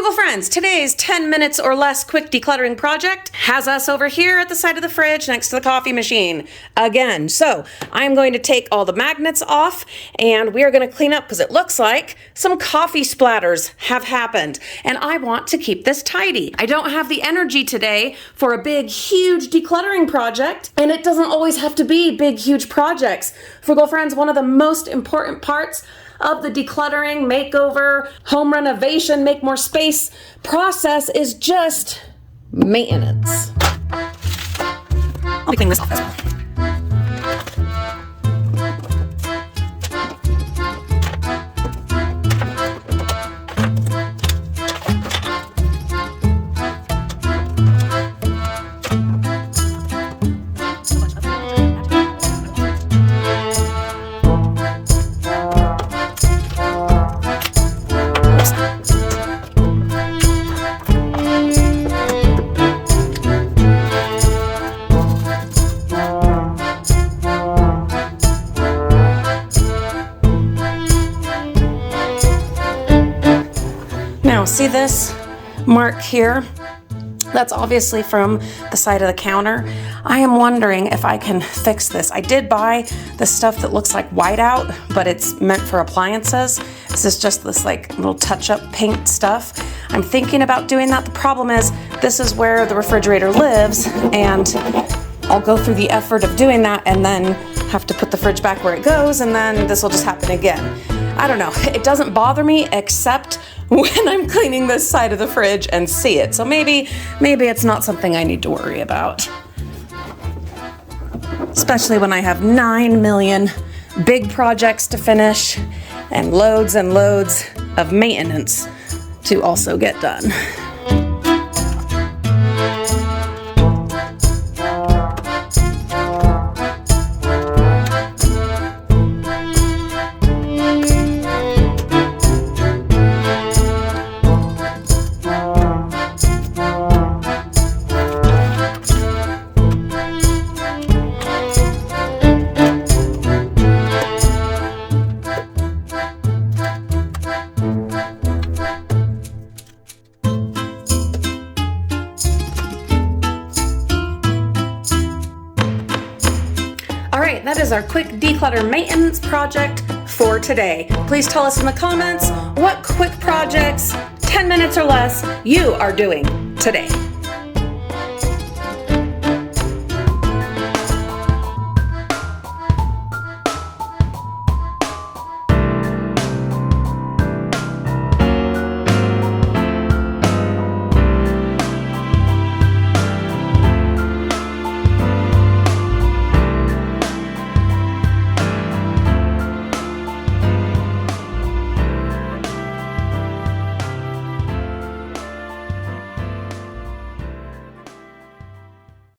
Frugal friends, today's 10 minutes or less quick decluttering project has us over here at the side of the fridge next to the coffee machine again. So I'm going to take all the magnets off and we are going to clean up because it looks like some coffee splatters have happened and I want to keep this tidy. I don't have the energy today for a big, huge decluttering project, and it doesn't always have to be big, huge projects. Frugal friends, one of the most important parts of the decluttering, makeover, home renovation, make more space process is just maintenance. I'll be cleaning this off as well. Now, see this mark here? That's obviously from the side of the counter. I am wondering if I can fix this. I did buy the stuff that looks like whiteout, but it's meant for appliances. This is just this like little touch-up paint stuff. I'm thinking about doing that. The problem is this is where the refrigerator lives, and I'll go through the effort of doing that and then have to put the fridge back where it goes, and then this will just happen again. I don't know. It doesn't bother me except when I'm cleaning this side of the fridge and see it. So maybe it's not something I need to worry about. Especially when I have 9 million big projects to finish and loads of maintenance to also get done. Alright, that is our quick declutter maintenance project for today. Please tell us in the comments what quick projects, 10 minutes or less, you are doing today.